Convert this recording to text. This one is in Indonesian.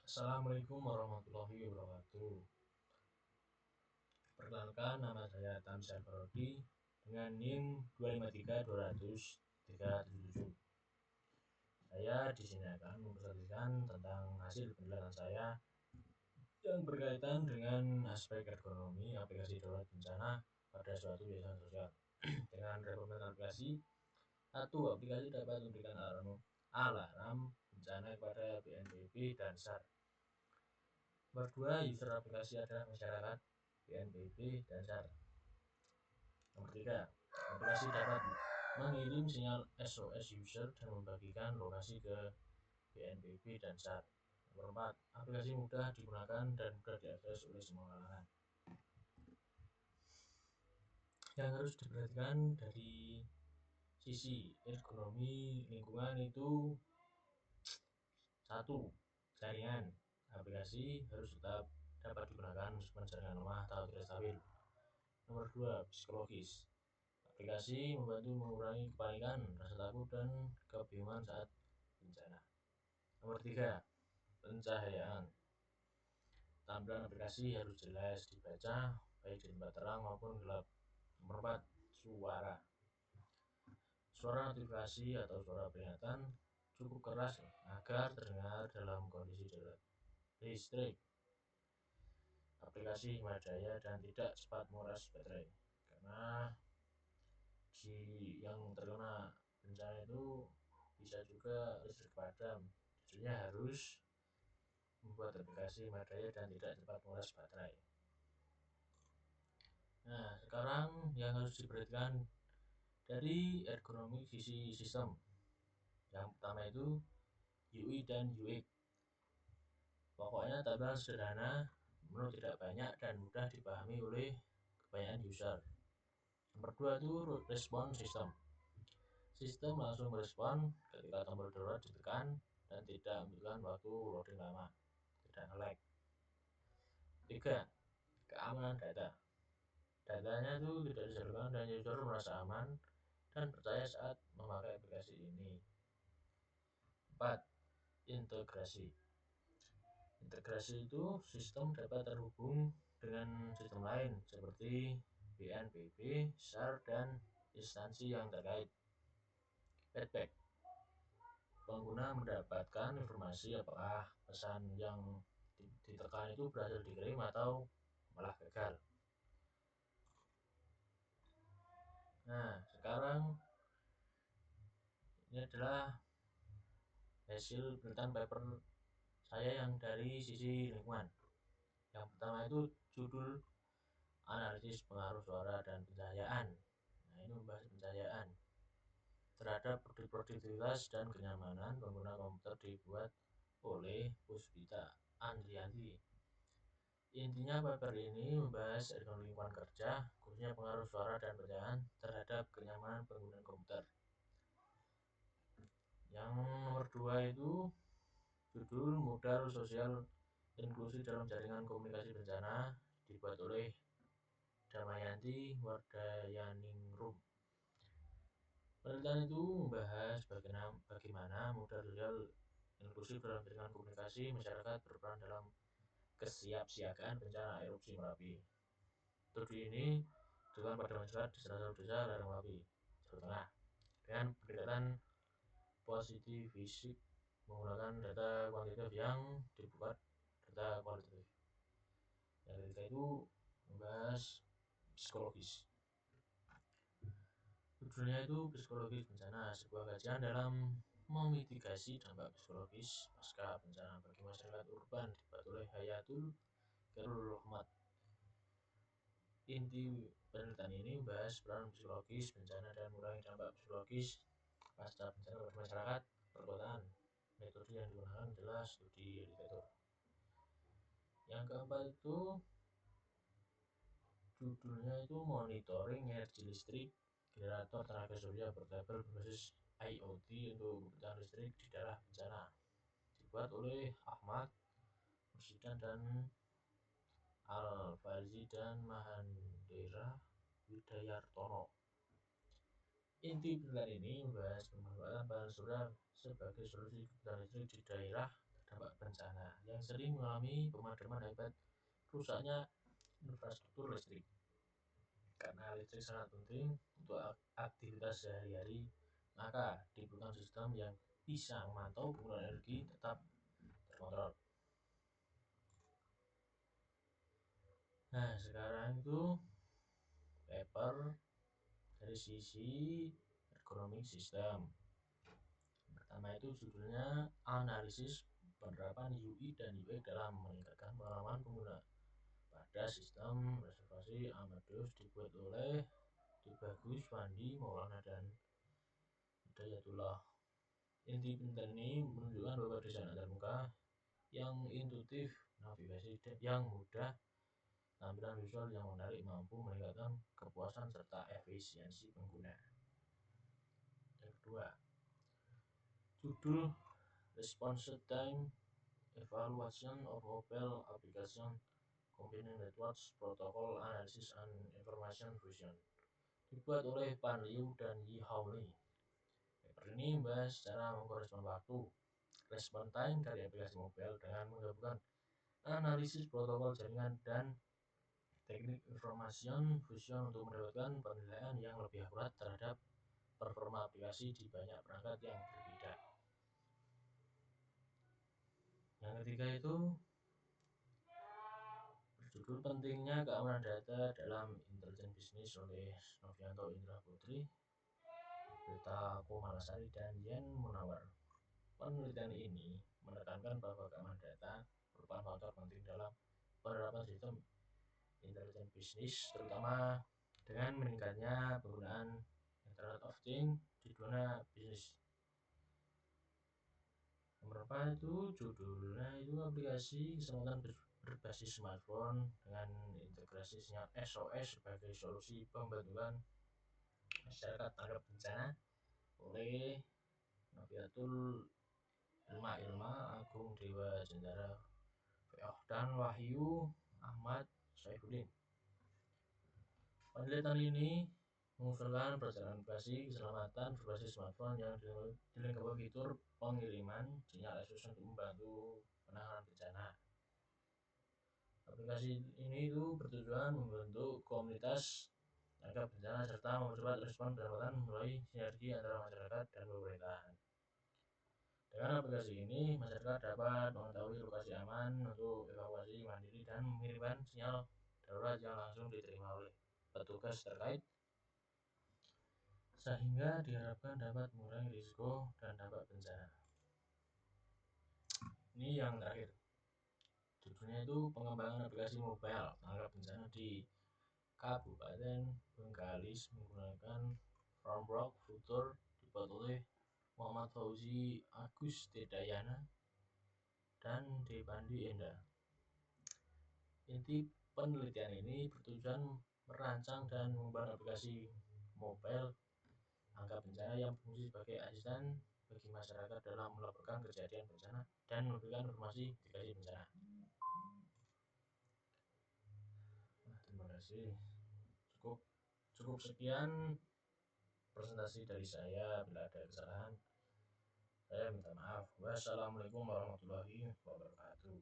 Assalamualaikum warahmatullahi wabarakatuh. Perkenalkan, nama saya Tamsyar Parodi dengan NIM 253200-377. Saya di sini akan mempresentasikan tentang hasil penelitian saya yang berkaitan dengan aspek ergonomi aplikasi darurat bencana pada suatu yayasan sosial. Dengan rekomendasi aplikasi, satu aplikasi dapat memberikan alarm bencana kepada BNPB dan SAR. Nomor 2, user aplikasi adalah masyarakat, BNPB, dan SAR. Nomor 3, aplikasi dapat mengirim sinyal SOS user dan membagikan lokasi ke BNPB dan SAR. Nomor 4, aplikasi mudah digunakan dan mudah diakses oleh semua kalangan. Yang harus diperhatikan dari sisi ergonomi lingkungan itu: satu, jaringan. Aplikasi harus tetap dapat digunakan meskipun jaringan lemah atau tidak stabil. Nomor 2, psikologis. Aplikasi membantu mengurangi kepanikan, rasa takut, dan kebingungan saat bencana. Nomor 3, pencahayaan. Tampilan aplikasi harus jelas dibaca, baik di tempat terang maupun gelap. Nomor 4, suara. Suara notifikasi atau suara peringatan cukup keras agar terdengar dalam kondisi darurat. Listrik. Aplikasi hemat daya dan tidak cepat menguras baterai, karena yang terkena bencana itu bisa juga listrik padam. Jadinya harus membuat aplikasi hemat daya dan tidak cepat menguras baterai. Nah, sekarang yang harus diperhatikan dari ergonomi sisi sistem. Yang pertama itu UI dan UX. Pokoknya tampilan sederhana, menu tidak banyak, dan mudah dipahami oleh kebanyakan user. Nomor 2 itu respon sistem. Sistem langsung merespon ketika tombol darurat ditekan dan tidak membutuhkan waktu loading lama, tidak nge-lag. 3, keamanan data. Datanya itu tidak disalurkan dan user merasa aman dan percaya saat memakai aplikasi ini. 4, integrasi. Integrasi itu sistem dapat terhubung dengan sistem lain seperti BNPB, SAR, dan instansi yang terkait. Feedback. Pengguna mendapatkan informasi apakah pesan yang ditekan itu berhasil dikirim atau malah gagal. Nah, sekarang ini adalah hasil penelitian paper saya yang dari sisi lingkungan. Yang pertama itu judul analisis pengaruh suara dan pencahayaan. Nah, ini membahas pencahayaan terhadap produktivitas dan kenyamanan pengguna komputer, dibuat oleh Puspita Andrianti. Intinya paper ini membahas ergonomi lingkungan kerja, khususnya pengaruh suara dan pencahayaan terhadap kenyamanan pengguna komputer. Yang nomor 2 itu judul modal sosial inklusi dalam jaringan komunikasi bencana, dibuat oleh Damayanti Wardayaningrum. Penelitian itu membahas bagaimana modal sosial inklusif dalam jaringan komunikasi masyarakat berperan dalam kesiapsiagaan bencana erupsi Merapi. Studi ini dilakukan pada masyarakat di salah satu desa lereng Merapi, Jawa Tengah, dengan pendekatan positif fisik menggunakan data kuantitatif yang dibuat data kualitatif. Yang ketiga itu membahas psikologis. Judulnya itu psikologis bencana, sebuah kajian dalam memitigasi dampak psikologis pasca bencana bagi masyarakat urban, dibuat oleh Hayatul Khairul Rahmat. Inti penelitian ini membahas peran psikologis bencana dan mengurangi dampak psikologis pasca bencana bagi masyarakat perkotaan. Metode yang digunakan adalah studi indikator. Yang keempat itu judulnya itu monitoring energi listrik generator tenaga surya portable berbasis IoT untuk kebutuhan listrik di daerah bencana, dibuat oleh Ahmad Mursidan dan Al-Farizi dan Mahandera Widayartono. Inti penelitian ini membahas pemanfaatan panel surya sebagai solusi kebutuhan listrik di daerah dampak bencana yang sering mengalami pemadaman akibat rusaknya infrastruktur listrik. Karena listrik sangat penting untuk aktivitas sehari-hari, maka dibutuhkan sistem yang bisa memantau penggunaan energi tetap terkontrol. Nah, sekarang itu paper dari sisi ergonomi sistem. Pertama itu judulnya analisis penerapan UI dan UX dalam meningkatkan pengalaman pengguna pada sistem reservasi Amadeus, dibuat oleh Tubagus, Wandi, Maulana, dan Hidayatullah. Inti penelitian ini menunjukkan bahwa desain antarmuka yang intuitif, navigasi yang mudah, tampilan visual yang menarik mampu meningkatkan kepuasan serta efisiensi pengguna. Yang kedua, judul Response Time Evaluation of Mobile Application Combining Networks Protocol Analysis and Information Fusion, dibuat oleh Pan Liu dan Yi Hao Li. Paper ini membahas cara mengukur respon waktu, respon time dari aplikasi mobile dengan menggabungkan analisis protokol jaringan dan teknik information fusion untuk mendapatkan penilaian yang lebih akurat terhadap performa aplikasi di banyak perangkat yang berbeda. Yang ketiga itu berjudul pentingnya keamanan data dalam intelijen bisnis oleh Novianto Indra Putri, Berta Komalasari, dan Yen Munawar. Penelitian ini menekankan bahwa keamanan data merupakan faktor penting dalam penerapan sistem intelijen bisnis, terutama dengan meningkatnya penggunaan Internet of Things di dunia bisnis. Nomor 4 itu judulnya itu aplikasi keselamatan berbasis smartphone dengan integrasi sinyal SOS sebagai solusi pembantuan masyarakat tanggap bencana oleh Nafiatul Ilma Agung Dewa Jendara dan Wahyu Ahmad Saifuddin. Penelitian ini mengusulkan perjalanan aplikasi keselamatan berbasis smartphone yang dilengkapi fitur pengiriman sinyal SOS untuk membantu penanganan bencana. Aplikasi ini itu bertujuan membentuk komunitas tanggap bencana serta mempercepat respon pendapatan melalui sinergi antara masyarakat dan pemerintahan. Dengan aplikasi ini, masyarakat dapat mengetahui lokasi aman untuk evakuasi mandiri dan mengirimkan sinyal darurat yang langsung diterima oleh petugas terkait, sehingga diharapkan dapat mengurangi risiko dan dampak bencana. Ini yang terakhir, judulnya itu pengembangan aplikasi mobile tanggap bencana di Kabupaten Bengkalis menggunakan framework Futur, dibuat oleh Muhammad Fauzi Agus Tedayana dan Depandi Enda. Inti penelitian ini bertujuan merancang dan mengembangkan aplikasi mobile tanggap bencana yang berfungsi sebagai asisten bagi masyarakat dalam melaporkan kejadian bencana dan memberikan informasi mitigasi bencana. Nah, terima kasih. Cukup sekian presentasi dari saya. Bila ada kesalahan, saya minta maaf. Wassalamualaikum warahmatullahi wabarakatuh.